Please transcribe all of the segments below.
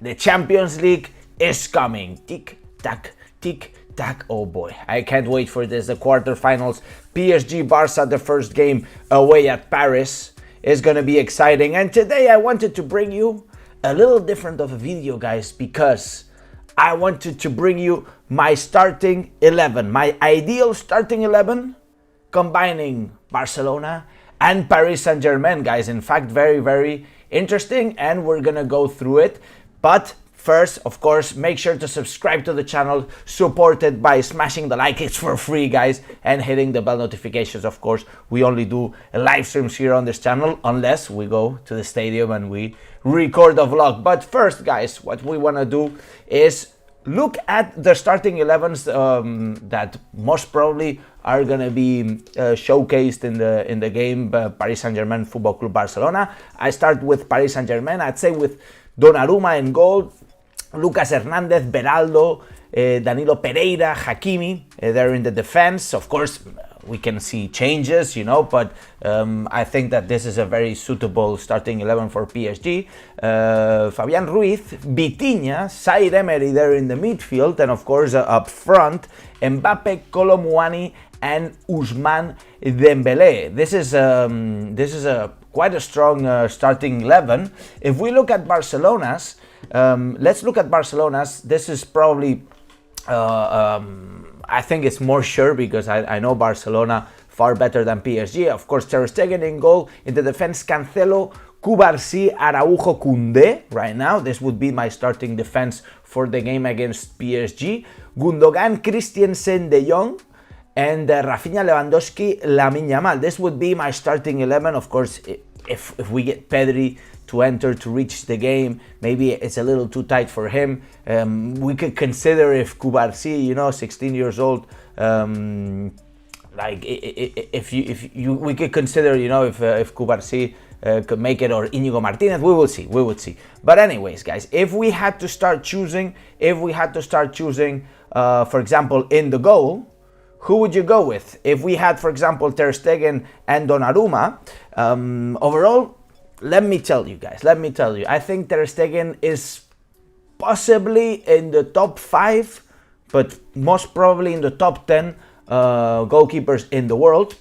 the Champions League is coming. Tick-tack, tick-tack. Oh boy, I can't wait for this. The quarterfinals, PSG Barça, the first game away at Paris, is gonna be exciting. And today I wanted to bring you a little different of a video, guys, because I wanted to bring you my starting 11, my ideal starting 11, combining Barcelona and Paris Saint-Germain, guys. In fact, very, very interesting, and we're gonna go through it. But first, of course, make sure to subscribe to the channel, support it by smashing the like, it's for free, guys, and hitting the bell notifications. Of course, we only do live streams here on this channel, unless we go to the stadium and we record a vlog. But first, guys, what we wanna do is look at the starting 11s that most probably are gonna be showcased in the game Paris Saint-Germain Football Club Barcelona. I start with Paris Saint-Germain. I'd say with Donnarumma in goal, Lucas Hernandez, Beraldo, Danilo Pereira, Hakimi. They're in the defense. Of course, we can see changes, you know, but I think that this is a very suitable starting 11 for PSG. Fabian Ruiz, Vitinha, Saïd Emery there in the midfield, and of course up front, MBAPPÉ, Kolo Muani, and Ousmane Dembélé. This is quite a strong starting 11. If we look at Barcelona's, let's look at Barcelona's. This is probably I think it's more sure because I know Barcelona far better than PSG. Of course, Ter Stegen in goal. In the defense, Cancelo, Cubarsí, Araujo, Koundé. Right now, this would be my starting defense for the game against PSG. Gundogan, Christensen, De Jong, and Rafinha, Lewandowski, Lamine Yamal. This would be my starting 11. Of course, if we get Pedri to enter to reach the game, maybe it's a little too tight for him. We could consider if Cubarsí, you know, 16 years old, like we could consider, you know, if Cubarsí could make it, or Íñigo Martínez. We will see. But anyways, guys, if we had to start choosing, for example, in the goal, who would you go with? If we had, for example, Ter Stegen and Donnarumma, overall, let me tell you, guys, I think Ter Stegen is possibly in the top 5, but most probably in the top 10 goalkeepers in the world.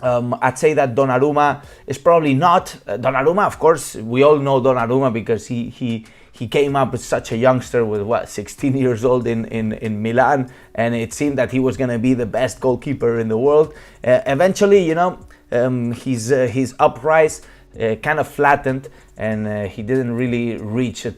I'd say that Donnarumma is probably not. Donnarumma, of course, we all know Donnarumma because he came up as such a youngster with 16 years old in Milan, and it seemed that he was going to be the best goalkeeper in the world. Eventually, you know, his uprise kind of flattened, and he didn't really reach a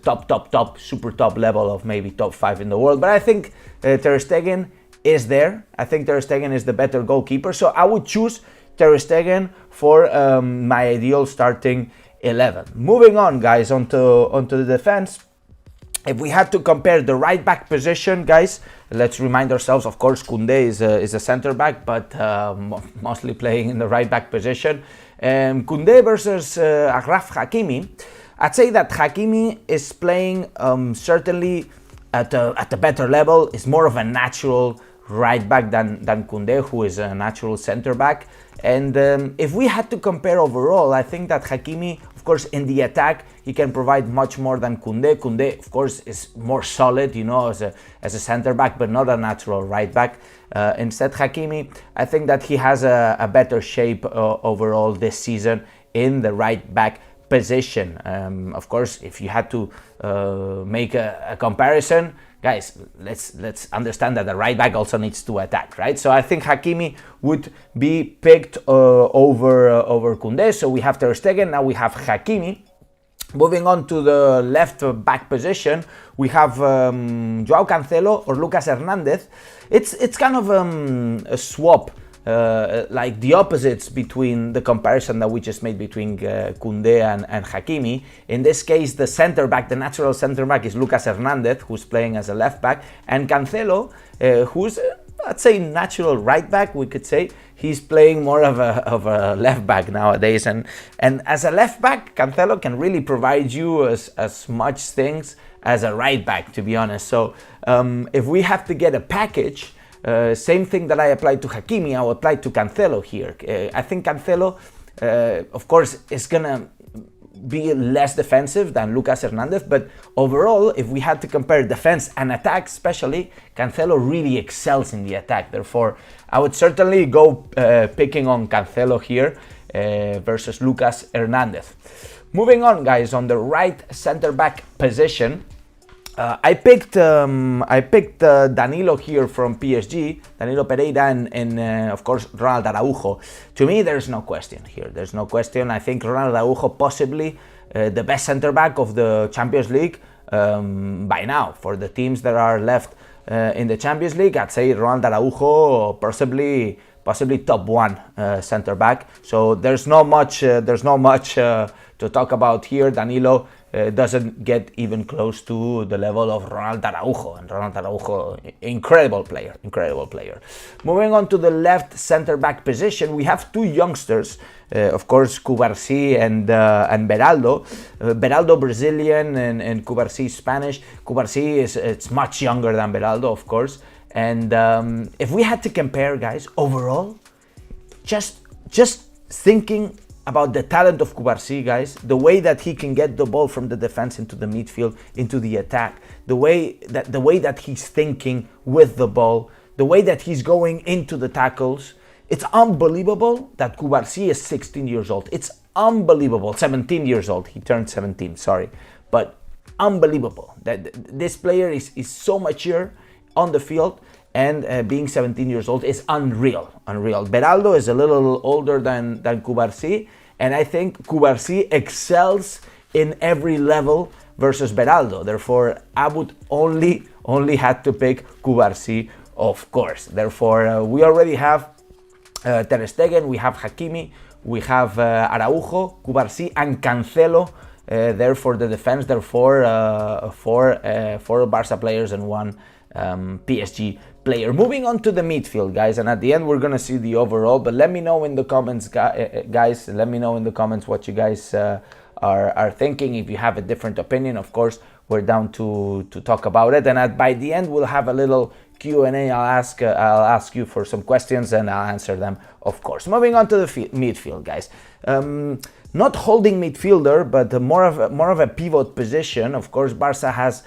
super top level of maybe top 5 in the world. But I think Ter Stegen is there. I think Ter Stegen is the better goalkeeper, so I would choose Ter Stegen for my ideal starting 11. Moving on, guys, onto the defense. If we had to compare the right back position, guys, let's remind ourselves, of course, Koundé is a center back, but mostly playing in the right back position. Koundé versus Achraf Hakimi. I'd say that Hakimi is playing certainly at a better level. Is more of a natural right back than Koundé, who is a natural center back. And if we had to compare overall, I think that Hakimi, of course, in the attack, he can provide much more than Koundé. Koundé, of course, is more solid, you know, as a center back, but not a natural right back. Instead, Hakimi, I think that he has a better shape overall this season in the right back position. Of course, if you had to make a comparison, guys, let's understand that the right back also needs to attack, right? So I think Hakimi would be picked over Koundé. So we have Ter Stegen, now we have Hakimi. Moving on to the left back position, we have Joao Cancelo or Lucas Hernandez. It's kind of a swap, like the opposites between the comparison that we just made between Koundé and Hakimi. In this case, the center back, the natural center back, is Lucas Hernandez, who's playing as a left back, and Cancelo, who's I'd say natural right back, we could say. He's playing more of a left back nowadays, and as a left back, Cancelo can really provide you as much things as a right back, to be honest. So if we have to get a package, same thing that I applied to Hakimi, I'll apply to Cancelo here. I think Cancelo, of course, is gonna be less defensive than Lucas Hernandez, but overall, if we had to compare defense and attack especially, Cancelo really excels in the attack. Therefore, I would certainly go picking on Cancelo here versus Lucas Hernandez. Moving on, guys, on the right center-back position, I picked Danilo here from PSG, Danilo Pereira, and of course Ronald Araujo. To me, there's no question here. There's no question. I think Ronald Araujo possibly the best center back of the Champions League by now. For the teams that are left in the Champions League, I'd say Ronald Araujo possibly top one center back. So there's not much to talk about here. Danilo doesn't get even close to the level of Ronald Araujo, and Ronald Araujo, incredible player. Moving on to the left center-back position, we have two youngsters, of course, Cubarsí and Beraldo. Beraldo Brazilian and Cubarsí Spanish. Cubarsí it's much younger than Beraldo, of course. And if we had to compare, guys, overall, just thinking about the talent of Cubarsí, guys, the way that he can get the ball from the defense into the midfield, into the attack, the way that he's thinking with the ball, the way that he's going into the tackles, it's unbelievable that Cubarsí is 16 years old. It's unbelievable. 17 years old. He turned 17, sorry. But unbelievable that this player is so mature on the field, and being 17 years old is unreal. Beraldo is a little older than Cubarsí, and I think Cubarsí excels in every level versus Beraldo. Therefore, I would only had to pick Cubarsí, of course. Therefore, we already have Ter Stegen, we have Hakimi, we have Araujo, Cubarsí, and Cancelo there for the defense. Therefore, four Barça players and one PSG player. Moving on to the midfield, guys, and at the end we're gonna see the overall, but let me know in the comments, guys, let me know in the comments what you guys are thinking. If you have a different opinion, of course, we're down to talk about it, and by the end we'll have a little Q&A. I'll ask you for some questions and I'll answer them, of course. Moving on to the midfield, guys. Not holding midfielder, but more of a pivot position. Of course, Barça has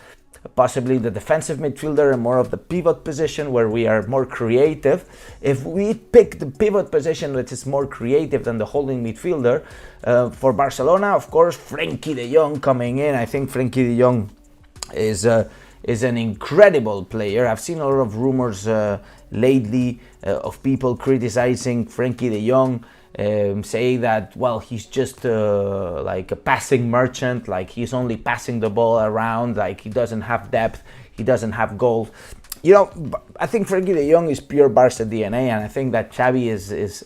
possibly the defensive midfielder and more of the pivot position where we are more creative. If we pick the pivot position that is more creative than the holding midfielder, for Barcelona, of course, Frenkie de Jong coming in. I think Frenkie de Jong is an incredible player. I've seen a lot of rumors lately of people criticizing Frenkie de Jong, say that, well, he's just like a passing merchant, like he's only passing the ball around, like he doesn't have depth, he doesn't have goals. You know, I think Frenkie de Jong is pure Barca DNA, and I think that Xavi is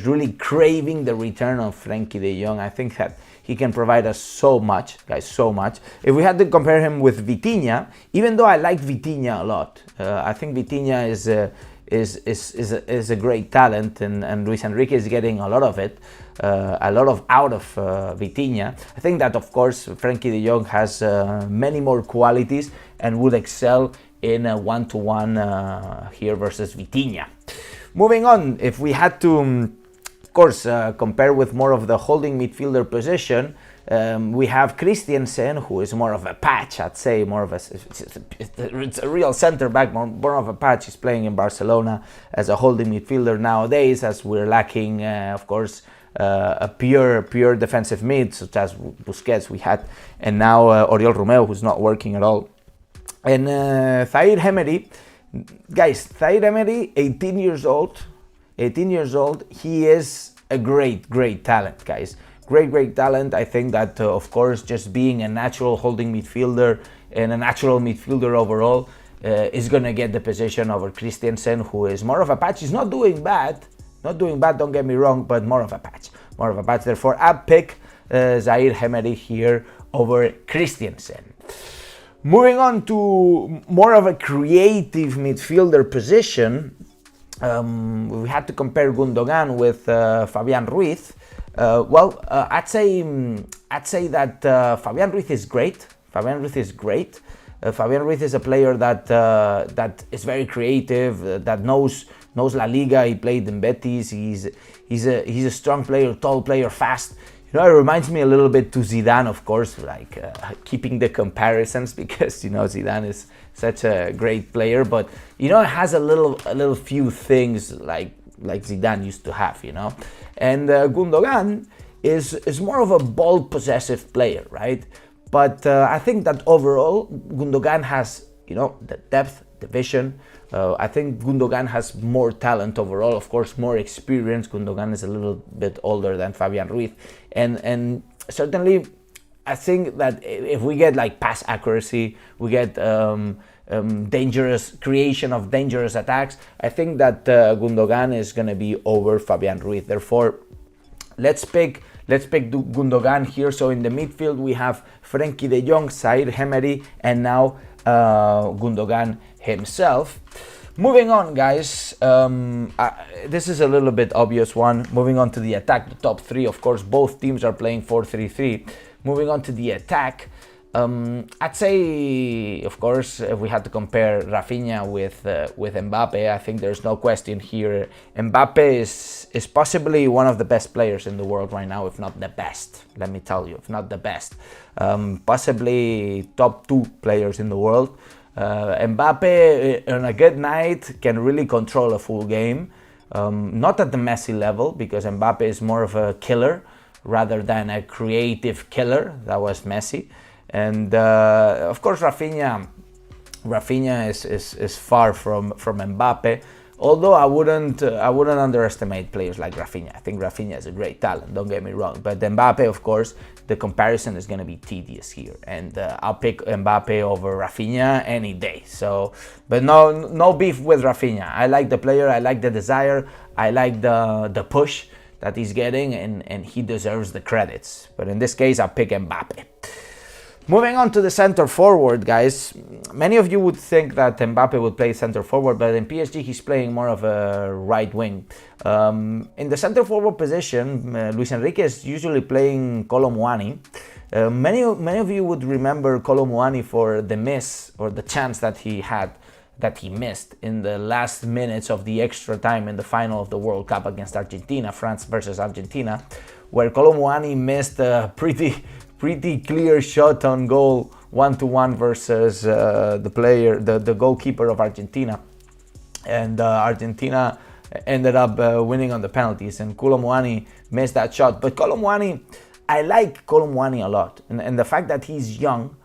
really craving the return of Frenkie de Jong. I think that he can provide us so much, guys, so much. If we had to compare him with Vitinha, even though I like Vitinha a lot, I think Vitinha is a great talent, and Luis Enrique is getting a lot of it, out of Vitinha. I think that, of course, Frenkie de Jong has many more qualities and would excel in a one-to-one here versus Vitinha. Moving on, if we had to, of course, compare with more of the holding midfielder position, we have Christensen, who is more of a patch, I'd say, more of it's a real center back, more of a patch. He's playing in Barcelona as a holding midfielder nowadays, as we're lacking, of course, a pure defensive mid, such as Busquets we had, and now Oriol Romeu, who's not working at all. And Zaire Emery, guys, Zaire Emery, 18 years old, he is a great talent, guys. Great talent. I think that, of course, just being a natural holding midfielder and a natural midfielder overall is going to get the position over Christensen, who is more of a patch. He's not doing bad, don't get me wrong, but more of a patch. Therefore, I pick Zaire Emery here over Christensen. Moving on to more of a creative midfielder position, we had to compare Gundogan with Fabian Ruiz. I'd say that Fabian Ruiz is great. Fabian Ruiz is a player that is very creative, that knows La Liga. He played in Betis. He's a strong player, tall player, fast. You know, it reminds me a little bit to Zidane, of course, like keeping the comparisons because, you know, Zidane is such a great player, but, you know, it has a little few things like Zidane used to have, you know. And Gundogan is more of a ball possessive player, right? But I think that overall Gundogan has, you know, the depth, the vision. I think Gundogan has more talent overall, of course, more experience. Gundogan is a little bit older than Fabian Ruiz, and certainly I think that if we get like pass accuracy, we get dangerous creation of dangerous attacks, I think that Gundogan is going to be over Fabian Ruiz. Therefore, let's pick Gundogan here. So in the midfield we have Frenkie de Jong, Zaire Emery, and now Gundogan himself. Moving on, guys, this is a little bit obvious one. Moving on to the attack, the top three, of course, both teams are playing 4-3-3. Moving on to the attack, I'd say, of course, if we had to compare Rafinha with MBAPPÉ, I think there's no question here. MBAPPÉ is possibly one of the best players in the world right now, if not the best. Let me tell you, if not the best. Possibly top 2 players in the world. MBAPPÉ on a good night can really control a full game. Not at the Messi level, because MBAPPÉ is more of a killer rather than a creative killer. That was Messi. And of course Rafinha is far from MBAPPÉ, although I wouldn't underestimate players like Rafinha. I think Rafinha is a great talent, don't get me wrong, but MBAPPÉ, of course, the comparison is going to be tedious here, and I'll pick MBAPPÉ over Rafinha any day. So, but no beef with Rafinha. I like the player, I like the desire, I like the push that he's getting, and he deserves the credits. But in this case, I'll pick MBAPPÉ. Moving on to the center forward, guys. Many of you would think that MBAPPÉ would play center forward, but in PSG he's playing more of a right wing. In the center forward position, Luis Enrique is usually playing Kolo Muani. Many of you would remember Kolo Muani for the miss or the chance that he missed in the last minutes of the extra time in the final of the World Cup against Argentina, France versus Argentina, where Kolo Muani missed a pretty clear shot on goal, 1-1 versus the goalkeeper of Argentina, and Argentina ended up winning on the penalties, and Kolo Muani missed that shot. But Kolo Muani, I like Kolo Muani a lot, and the fact that he's young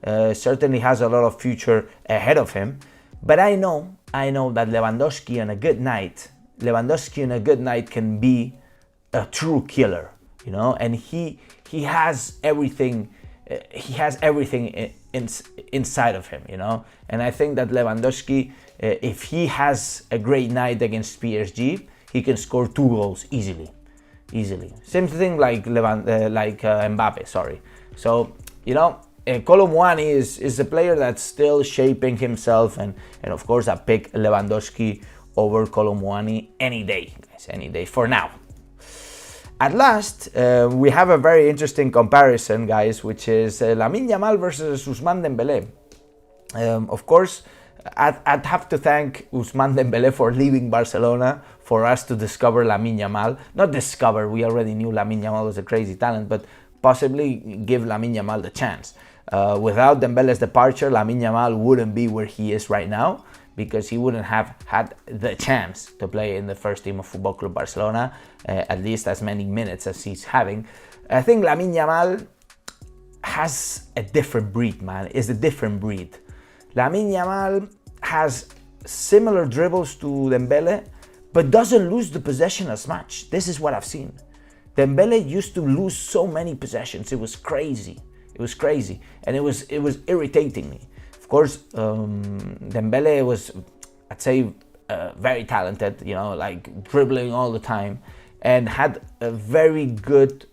certainly has a lot of future ahead of him. But I know that Lewandowski on a good night can be a true killer, you know, and he has everything. He has everything inside of him, you know. And I think that Lewandowski, if he has a great night against PSG, he can score 2 goals easily. Same thing like Mbappe. Sorry. So, you know, Kolo Muani is a player that's still shaping himself, and of course I pick Lewandowski over Kolo Muani any day, guys, any day for now. At last, we have a very interesting comparison, guys, which is LAMINE YAMAL versus Ousmane Dembélé. Of course, I'd have to thank Ousmane Dembélé for leaving Barcelona for us to discover LAMINE YAMAL. Not discover, we already knew LAMINE YAMAL was a crazy talent, but possibly give LAMINE YAMAL the chance. Without Dembélé's departure, LAMINE YAMAL wouldn't be where he is right now, because he wouldn't have had the chance to play in the first team of Football Club Barcelona, at least as many minutes as he's having. I think LAMINE YAMAL has a different breed, man. It's a different breed. LAMINE YAMAL has similar dribbles to Dembélé, but doesn't lose the possession as much. This is what I've seen. Dembélé used to lose so many possessions. It was crazy. And it was irritating me. Of course, Dembélé was, I'd say, very talented, you know, like dribbling all the time, and had a very good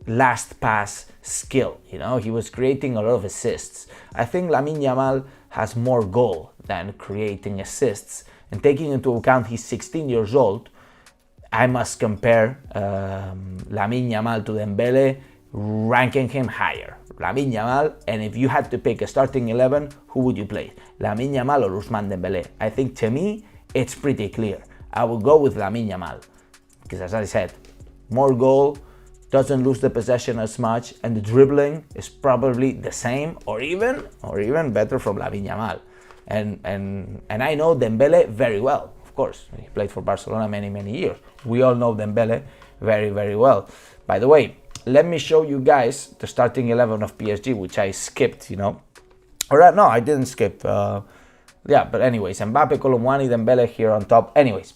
last pass skill, you know. He was creating a lot of assists. I think LAMINE YAMAL has more goal than creating assists, and taking into account he's 16 years old, I must compare LAMINE YAMAL to Dembélé, ranking him higher. LAMINE YAMAL, and if you had to pick a starting 11, who would you play? LAMINE YAMAL or Ousmane Dembélé? I think, to me, it's pretty clear. I will go with LAMINE YAMAL, because as I said, more goal, doesn't lose the possession as much, and the dribbling is probably the same or even better from Lamine Yamal. And I know Dembélé very well. Of course, he played for Barcelona many years. We all know Dembélé very well. By the way, let me show you guys the starting 11 of PSG, which I skipped, no, I didn't skip. Yeah, but anyways, Mbappé, Colomwani, Dembélé here on top. Anyways,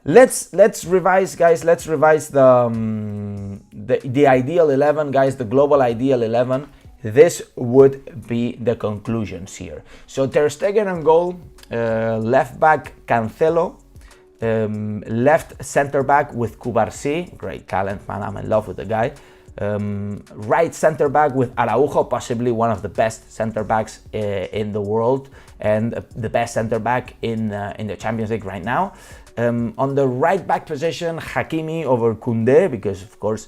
let's revise, guys. Let's revise the ideal 11, guys. The global ideal 11. This would be the conclusions here. So Ter Stegen on goal, left back Cancelo, left center back with Cubarsí, great talent, man, I'm in love with the guy. Right center back with Araujo, possibly one of the best center backs in the world and the best center back in the Champions League right now. On the right back position, Hakimi over Koundé, because of course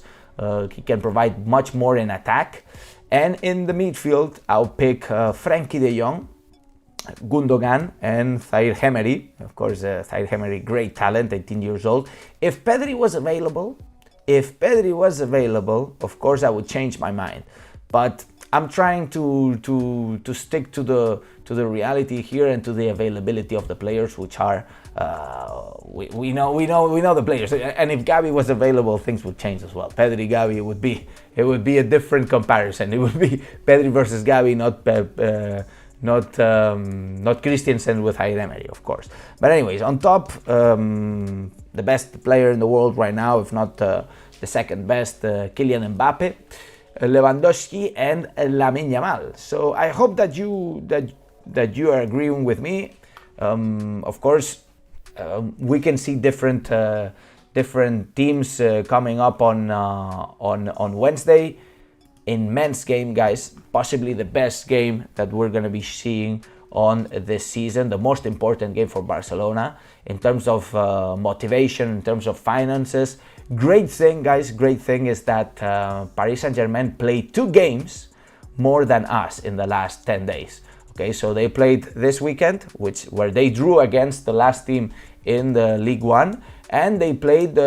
he can provide much more in attack. And in the midfield, I'll pick Frenkie de Jong, Gundogan, and Zaire Emery. Of course, Zaire Emery, great talent, 18 years old. If Pedri was available, of course I would change my mind. But I'm trying to stick to the reality here and to the availability of the players, which are we know the players. And if Gavi was available, things would change as well. Pedri, Gavi, it would be a different comparison. It would be Pedri versus Gavi, not Christensen with Zaire Emery, of course. But anyways, on top, the best player in the world right now, if not the second best, Kylian Mbappé, Lewandowski, and Lamine Yamal. So I hope that you are agreeing with me. Of course, we can see different teams coming up on Wednesday. In men's game, guys, possibly the best game that we're going to be seeing on this season, the most important game for Barcelona in terms of motivation, in terms of finances. Great thing, guys, great thing is that Paris Saint-Germain played 2 games more than us in the last 10 days. Okay, so they played this weekend, where they drew against the last team in the League One, and they played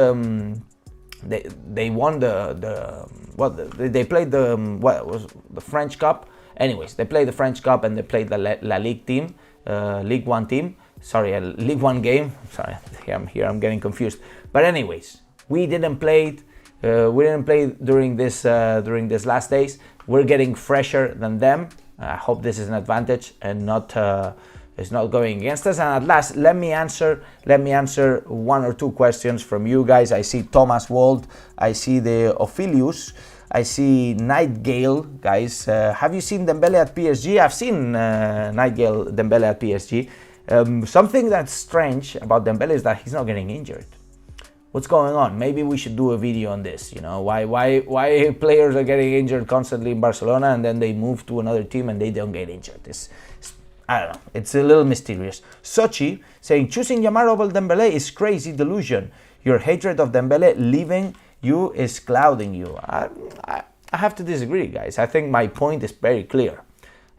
they won they played the French Cup. Anyways, they played the French Cup and they played the La Ligue team, League One team. Sorry, a League One game. Sorry, I'm getting confused. But anyways, we didn't play during this last days. We're getting fresher than them. I hope this is an advantage and not it's not going against us. And at last, let me answer 1 or 2 questions from you guys. I see Thomas Wald, I see the Ophilius, I see Nightgale, guys. Have you seen Dembélé at PSG? I've seen Nightgale Dembélé at PSG. Something that's strange about Dembélé is that he's not getting injured. What's going on? Maybe we should do a video on this. Why players are getting injured constantly in Barcelona and then they move to another team and they don't get injured. I don't know. It's a little mysterious. Sochi saying choosing Yamal over Dembélé is crazy delusion. Your hatred of Dembélé leaving you is clouding you. I have to disagree, guys. I think my point is very clear.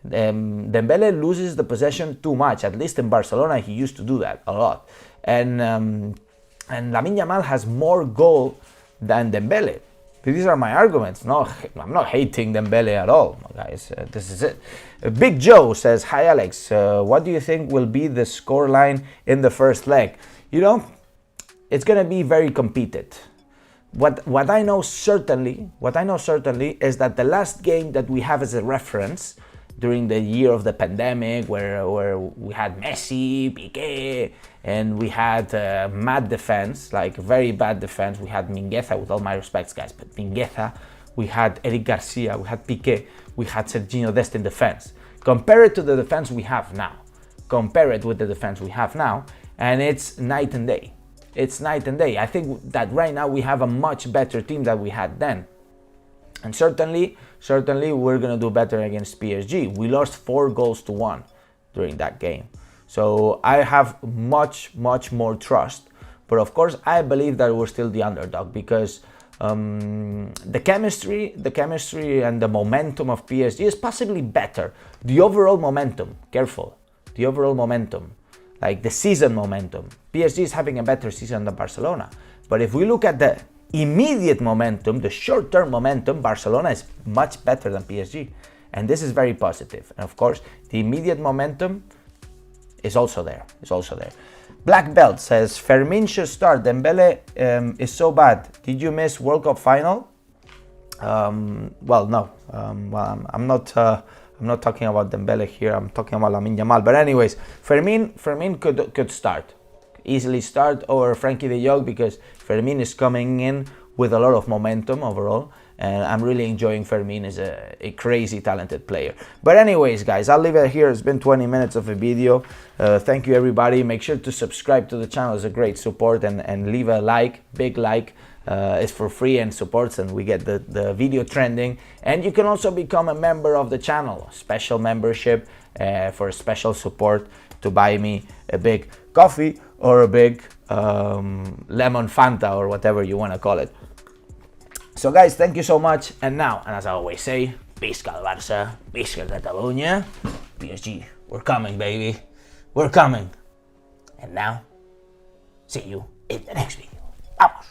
Dembélé loses the possession too much. At least in Barcelona, he used to do that a lot. And Lamine Yamal has more goal than Dembélé. These are my arguments. No, I'm not hating Dembélé at all, guys. This is it. Big Joe says, hi Alex, what do you think will be the scoreline in the first leg? It's going to be very competed. What I know certainly is that the last game that we have as a reference during the year of the pandemic, where we had Messi, Piqué, and we had mad defense, like very bad defense. We had Mingueza, with all my respects, guys, but Mingueza, we had Eric Garcia, we had Piqué, we had Serginho Dest in defense. Compare it to the defense we have now. And it's night and day. I think that right now we have a much better team than we had then. And certainly we're going to do better against PSG. We lost 4-1 during that game. So I have much more trust. But of course, I believe that we're still the underdog because the chemistry and the momentum of PSG is possibly better. The overall momentum, like the season momentum. PSG is having a better season than Barcelona. But if we look at immediate momentum, the short-term momentum, Barcelona is much better than PSG. And this is very positive. And of course, the immediate momentum is also there. Black Belt says, Fermin should start. Dembélé is so bad. Did you miss World Cup final? Well, no. I'm not talking about Dembélé here. I'm talking about Lamine Yamal. But anyways, Fermin could start. Easily start over Frankie de Jong because Fermin is coming in with a lot of momentum overall. And I'm really enjoying Fermin as a crazy talented player. But anyways, guys, I'll leave it here. It's been 20 minutes of a video. Thank you, everybody. Make sure to subscribe to the channel. It's a great support. And leave a like, big like. It's for free and supports, and we get the video trending. And you can also become a member of the channel. Special membership for special support to buy me a big coffee or a big lemon Fanta or whatever you want to call it. So guys, thank you so much. And now, and as I always say, Visca el Barça, Visca Catalunya, PSG. We're coming, baby. We're coming. And now, see you in the next video. Vamos.